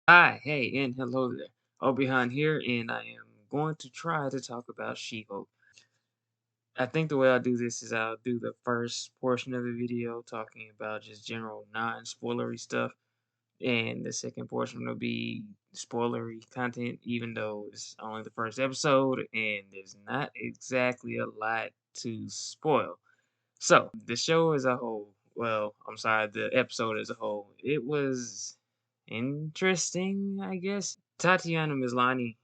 Hi, hey, and hello there. Behind here, and I am going to try to talk about She-Hulk. I think the way I'll do this is I'll do the first portion of the video talking about just general non-spoilery stuff, and the second portion will be spoilery content, even though it's only the first episode and there's not exactly a lot to spoil. So, the show as a whole, well, I'm sorry, the episode as a whole, it was interesting, I guess. Tatiana Maslany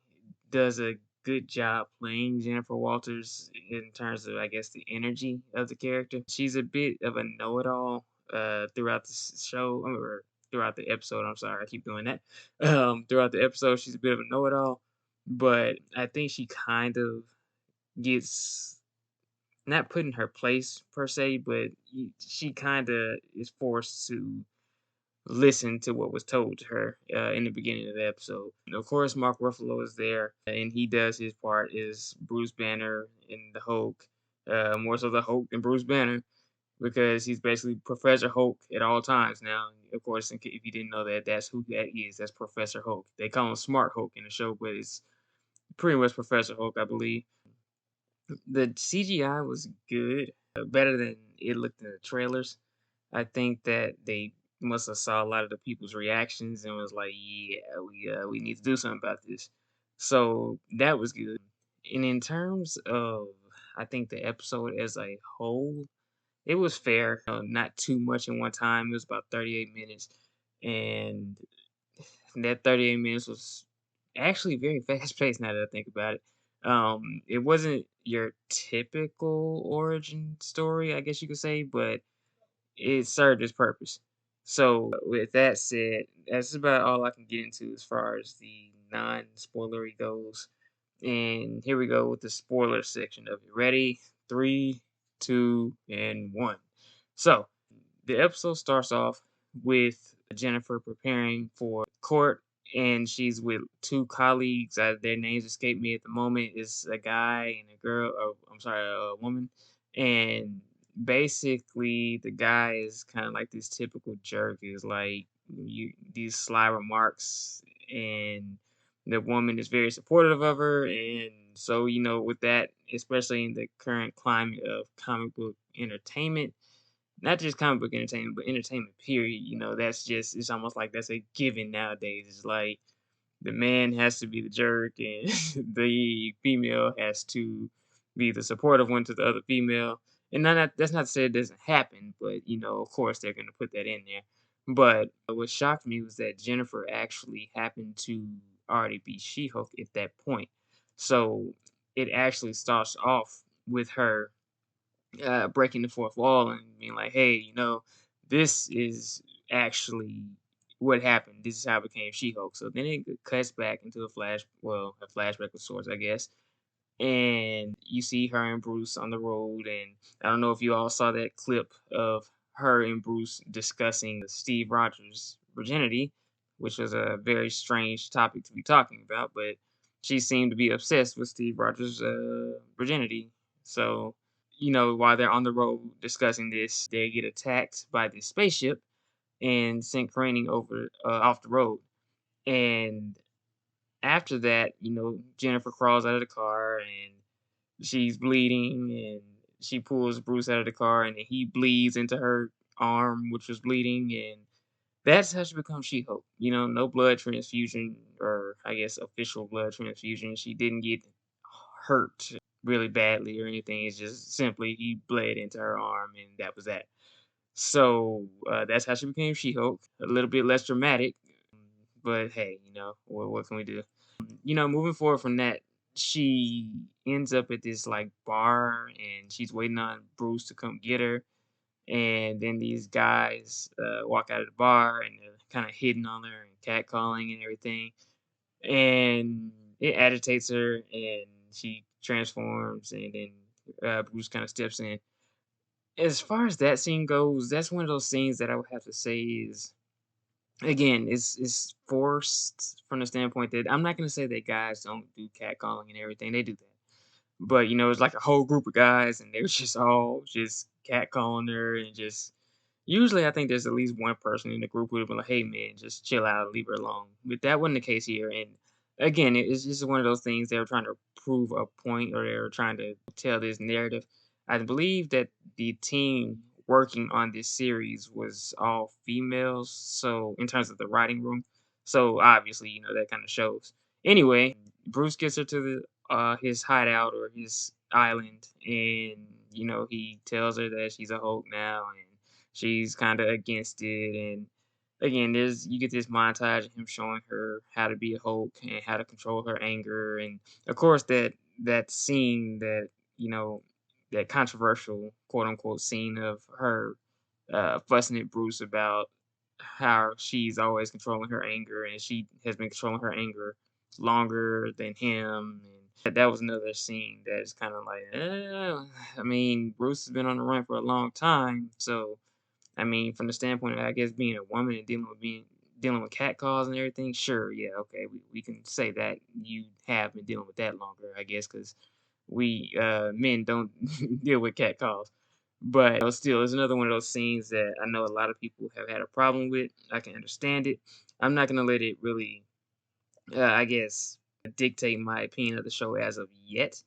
does a good job playing Jennifer Walters in terms of, I guess, the energy of the character. She's a bit of a know-it-all throughout the show, or throughout the episode. I'm sorry, I keep doing that. Throughout the episode, she's a bit of a know-it-all, but I think she kind of gets not put in her place per se, but she kind of is forced to listen to what was told to her in the beginning of the episode. And of course, Mark Ruffalo is there, and he does his part as Bruce Banner in the Hulk, more so the Hulk than Bruce Banner, because he's basically Professor Hulk at all times now. Of course, if you didn't know that, that's who that is. That's Professor Hulk. They call him Smart Hulk in the show, but it's pretty much Professor Hulk, I believe. The CGI was good, better than it looked in the trailers. I think that they must have saw a lot of the people's reactions and was like, "Yeah, we need to do something about this." So that was good. And in terms of, I think the episode as a whole, it was fair. Not too much in one time. It was about 38 minutes, and that 38 minutes was actually very fast paced now that I think about it. It wasn't your typical origin story, I guess you could say, but it served its purpose. So, with that said, that's about all I can get into as far as the non-spoilery goes. And here we go with the spoiler section of it. Ready? Three, two, and one. So, the episode starts off with Jennifer preparing for court, and she's with two colleagues. Their names escape me at the moment. It's a guy and a girl. Oh, I'm sorry, a woman. And basically, the guy is kind of like this typical jerk. Is like these sly remarks, and the woman is very supportive of her. And so, with that, especially in the current climate of comic book entertainment, not just comic book entertainment, but entertainment period. That's just it's almost like that's a given nowadays. It's like the man has to be the jerk and the female has to be the supportive one to the other female. And that's not to say it doesn't happen, but of course they're gonna put that in there. But what shocked me was that Jennifer actually happened to already be She-Hulk at that point. So it actually starts off with her breaking the fourth wall and being like, "Hey, this is actually what happened. This is how I became She-Hulk." So then it cuts back into a flashback of sorts, I guess. And you see her and Bruce on the road, and I don't know if you all saw that clip of her and Bruce discussing Steve Rogers' virginity, which was a very strange topic to be talking about, but she seemed to be obsessed with Steve Rogers' virginity. So while they're on the road discussing this, they get attacked by this spaceship and sent careening over off the road. And after that, Jennifer crawls out of the car and she's bleeding, and she pulls Bruce out of the car, and then he bleeds into her arm, which was bleeding, and that's how she becomes She-Hulk. No blood transfusion, or I guess official blood transfusion. She didn't get hurt really badly or anything. It's just simply he bled into her arm, and that was that. So that's how she became She-Hulk. A little bit less dramatic, but hey, what can we do? Moving forward from that, she ends up at this like bar, and she's waiting on Bruce to come get her. And then these guys walk out of the bar, and they're kind of hitting on her and catcalling and everything. And it agitates her, and she transforms, and then Bruce kind of steps in. As far as that scene goes, that's one of those scenes that I would have to say is, again, it's forced from the standpoint that I'm not gonna say that guys don't do catcalling and everything. They do that. But it's like a whole group of guys, and they was just all just catcalling her and just Usually, I think there's at least one person in the group who would be like, "Hey, man, just chill out, leave her alone." But that wasn't the case here. And again, it's just one of those things they were trying to prove a point, or they were trying to tell this narrative. I believe that the team working on this series was all females, so in terms of the writing room, so obviously, that kind of shows. Anyway, Bruce gets her to the his hideout or his island, and he tells her that she's a Hulk now, and she's kind of against it. And again, there's you get this montage of him showing her how to be a Hulk and how to control her anger, and of course that scene you know that controversial quote unquote scene of her fussing at Bruce about how she's always controlling her anger, and she has been controlling her anger longer than him. And that was another scene that's kind of like, I mean, Bruce has been on the run for a long time, so I mean, from the standpoint of, I guess, being a woman and dealing with catcalls and everything, sure, yeah, okay, we can say that you have been dealing with that longer, I guess, because we men don't deal with catcalls. But still, it's another one of those scenes that I know a lot of people have had a problem with. I can understand it. I'm not gonna let it really, I guess, dictate my opinion of the show as of yet.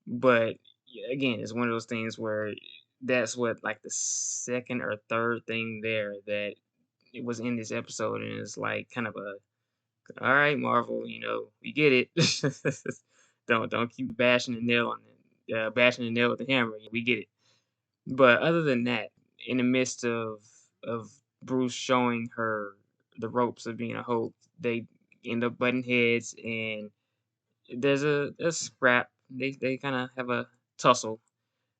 But yeah, again, it's one of those things where that's what, like, the second or third thing there that it was in this episode, and it's like kind of a, all right, Marvel, we get it. Don't keep bashing the nail with the hammer. We get it. But other than that, in the midst of Bruce showing her the ropes of being a Hulk, they end up butting heads, and there's a scrap. They kind of have a tussle.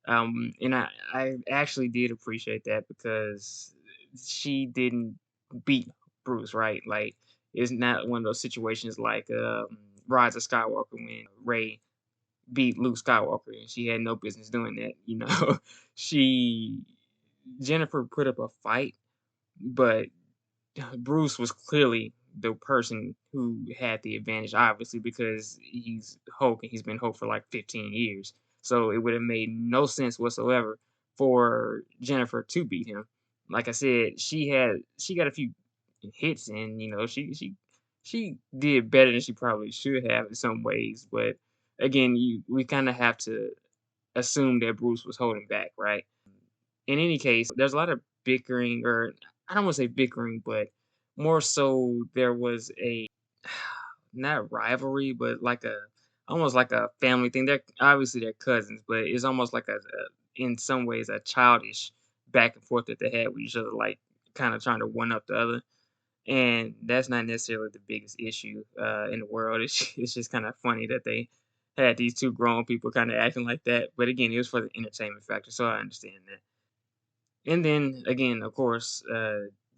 And I actually did appreciate that because she didn't beat Bruce, right? Like, it's not one of those situations like Rise of Skywalker when Rey beat Luke Skywalker, and she had no business doing that. She Jennifer put up a fight, but Bruce was clearly the person who had the advantage, obviously, because he's Hulk and he's been Hulk for like 15 years. So it would have made no sense whatsoever for Jennifer to beat him. Like I said, she got a few hits, and she did better than she probably should have in some ways. But again, we kind of have to assume that Bruce was holding back, right? In any case, there's a lot of bickering, or I don't want to say bickering, but more so there was a not rivalry, but like a almost like a family thing. They're cousins, but it's almost like in some ways a childish back and forth that they had with each other, like kind of trying to one up the other. And that's not necessarily the biggest issue in the world. It's just kind of funny that they had these two grown people kind of acting like that. But again, it was for the entertainment factor, so I understand that. And then again, of course,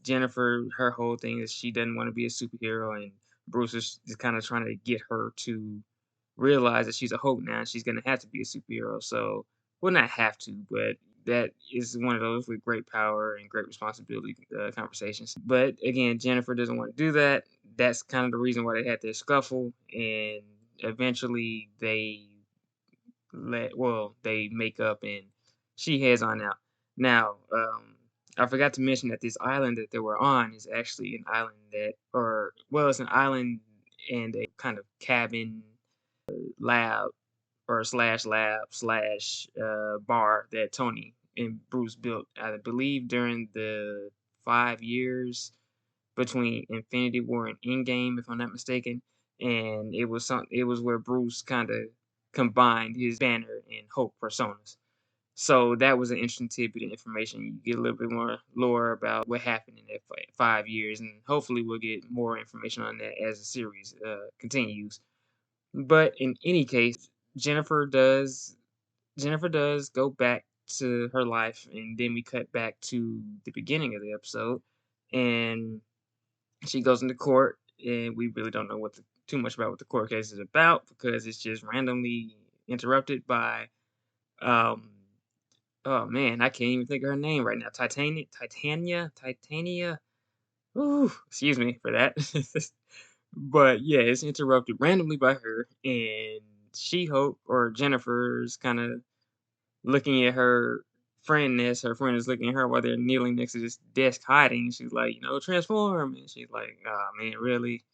Jennifer, her whole thing is she doesn't want to be a superhero, and Bruce is just kind of trying to get her to realize that she's a Hulk now. And she's gonna have to be a superhero. So, well, not have to, but that is one of those with great power and great responsibility conversations. But again, Jennifer doesn't want to do that. That's kind of the reason why they had their scuffle, and eventually they make up and she heads on out. Now, I forgot to mention that this island that they were on is actually an island it's an island and a kind of cabin lab or slash lab slash bar that Tony and Bruce built, I believe, during the 5 years between Infinity War and Endgame, if I'm not mistaken. And it was where Bruce kind of combined his Banner and Hulk personas. So that was an interesting tidbit of information. You get a little bit more lore about what happened in that 5 years, and hopefully we'll get more information on that as the series continues. But in any case, Jennifer does Jennifer does go back to her life, and then we cut back to the beginning of the episode, and she goes into court, and we really don't know too much about what the court case is about because it's just randomly interrupted by um oh man, I can't even think of her name right now. Titania. Ooh, excuse me for that. But yeah, it's interrupted randomly by her, and She Hulk or Jennifer's kind of looking at her friend is her friend is looking at her while they're kneeling next to this desk hiding. She's like, transform. And she's like, oh man, really?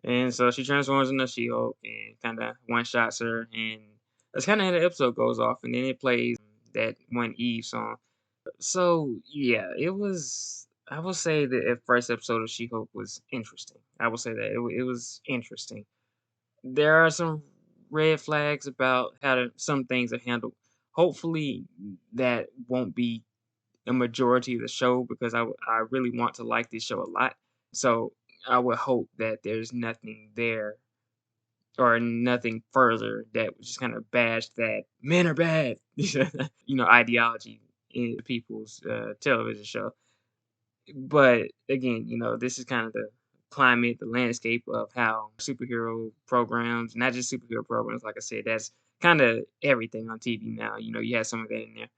And so she transforms into She-Hulk and kind of one shots her. And that's kind of how the episode goes off. And then it plays that one Eve song. So yeah, it was. I will say that the first episode of She-Hulk was interesting. I will say that it was interesting. There are some red flags about how some things are handled. Hopefully, that won't be a majority of the show because I really want to like this show a lot. So I would hope that there's nothing there or nothing further that would just kind of bash that men are bad, ideology in people's television show. But again, this is kind of the climate, the landscape of how superhero programs, not just superhero programs, like I said, that's kind of everything on TV now. You have some of that in there.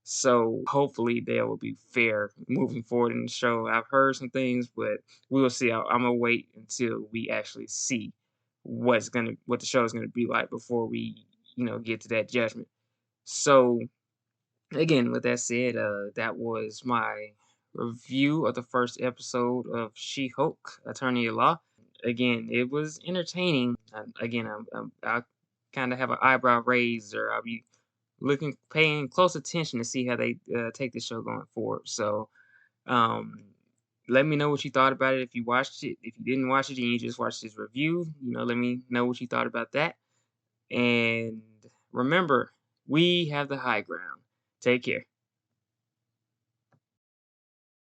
So hopefully they will be fair moving forward in the show. I've heard some things, but we will see. I'm gonna wait until we actually see what the show is gonna be like before we, get to that judgment. So again, with that said, that was my review of the first episode of She-Hulk, Attorney at Law. Again, it was entertaining. Again, I kind of have an eyebrow raiser. I'll be paying close attention to see how they take the show going forward. So, um, let me know what you thought about it. If you watched it, if you didn't watch it and you just watched this review, let me know what you thought about that. And remember, we have the high ground. Take care.